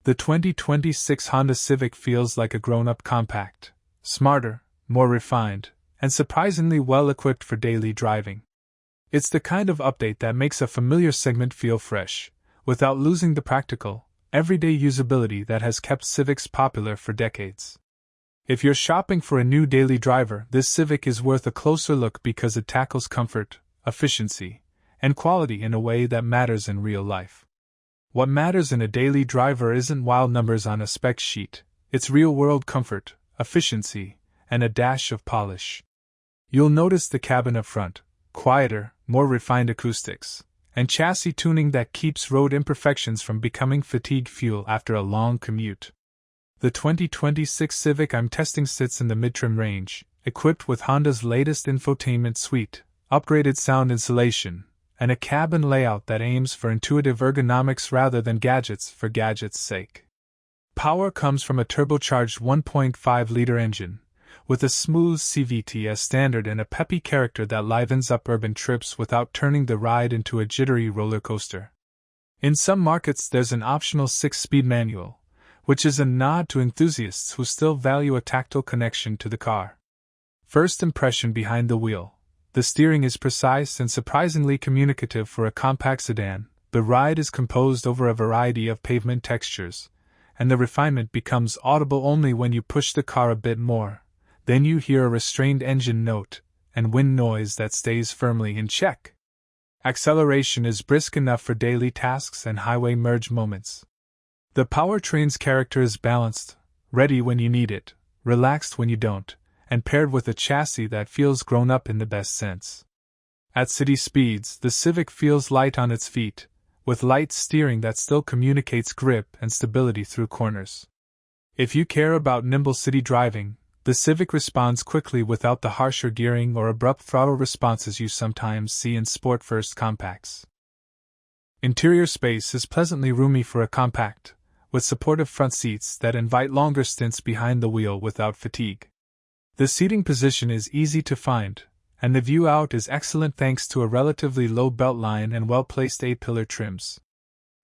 The 2026 Honda Civic feels like a grown-up compact, smarter, more refined, and surprisingly well-equipped for daily driving. It's the kind of update that makes a familiar segment feel fresh, without losing the practical, everyday usability that has kept Civics popular for decades. If you're shopping for a new daily driver, this Civic is worth a closer look because it tackles comfort, efficiency, and quality in a way that matters in real life. What matters in a daily driver isn't wild numbers on a spec sheet, it's real-world comfort, efficiency, and a dash of polish. You'll notice the cabin up front, quieter, more refined acoustics, and chassis tuning that keeps road imperfections from becoming fatigue fuel after a long commute. The 2026 Civic I'm testing sits in the mid-trim range, equipped with Honda's latest infotainment suite, upgraded sound insulation, and a cabin layout that aims for intuitive ergonomics rather than gadgets for gadgets' sake. Power comes from a turbocharged 1.5-liter engine, with a smooth CVT as standard and a peppy character that livens up urban trips without turning the ride into a jittery roller coaster. In some markets there's an optional 6-speed manual, which is a nod to enthusiasts who still value a tactile connection to the car. First impression behind the wheel. The steering is precise and surprisingly communicative for a compact sedan. The ride is composed over a variety of pavement textures, and the refinement becomes audible only when you push the car a bit more. Then you hear a restrained engine note, and wind noise that stays firmly in check. Acceleration is brisk enough for daily tasks and highway merge moments. The powertrain's character is balanced, ready when you need it, relaxed when you don't, and paired with a chassis that feels grown up in the best sense. At city speeds, the Civic feels light on its feet, with light steering that still communicates grip and stability through corners. If you care about nimble city driving, the Civic responds quickly without the harsher gearing or abrupt throttle responses you sometimes see in sport-first compacts. Interior space is pleasantly roomy for a compact, with supportive front seats that invite longer stints behind the wheel without fatigue. The seating position is easy to find, and the view out is excellent thanks to a relatively low beltline and well-placed A-pillar trims.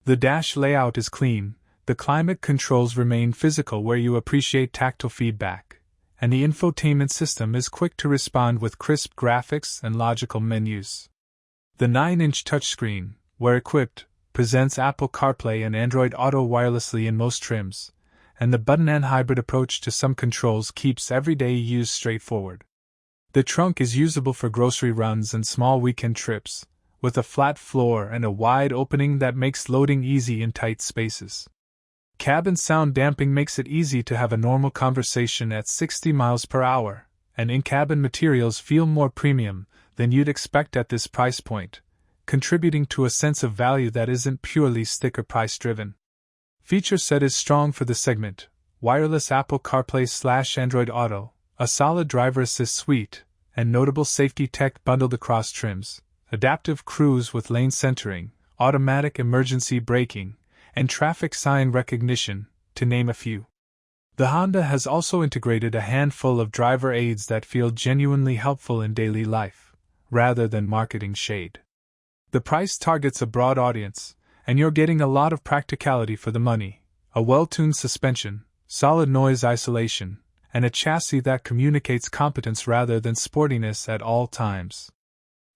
The dash layout is clean, the climate controls remain physical where you appreciate tactile feedback, and the infotainment system is quick to respond with crisp graphics and logical menus. The 9-inch touchscreen, where equipped, presents Apple CarPlay and Android Auto wirelessly in most trims, and the button and hybrid approach to some controls keeps everyday use straightforward. The trunk is usable for grocery runs and small weekend trips, with a flat floor and a wide opening that makes loading easy in tight spaces. Cabin sound damping makes it easy to have a normal conversation at 60 miles per hour, and in-cabin materials feel more premium than you'd expect at this price point, contributing to a sense of value that isn't purely sticker price driven. Feature set is strong for the segment: wireless Apple CarPlay/Android Auto, a solid driver assist suite, and notable safety tech bundled across trims: adaptive cruise with lane centering, automatic emergency braking, and traffic sign recognition, to name a few. The Honda has also integrated a handful of driver aids that feel genuinely helpful in daily life, rather than marketing shade. The price targets a broad audience, and you're getting a lot of practicality for the money: a well-tuned suspension, solid noise isolation, and a chassis that communicates competence rather than sportiness at all times.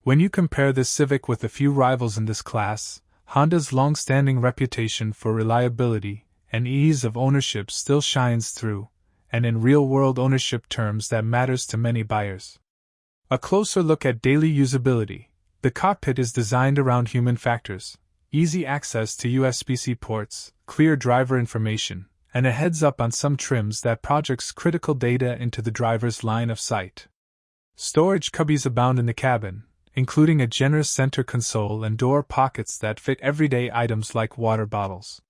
When you compare this Civic with a few rivals in this class, Honda's long-standing reputation for reliability and ease of ownership still shines through, and in real-world ownership terms that matters to many buyers. A closer look at daily usability. The cockpit is designed around human factors: easy access to USB-C ports, clear driver information, and a heads-up on some trims that projects critical data into the driver's line of sight. Storage cubbies abound in the cabin, including a generous center console and door pockets that fit everyday items like water bottles.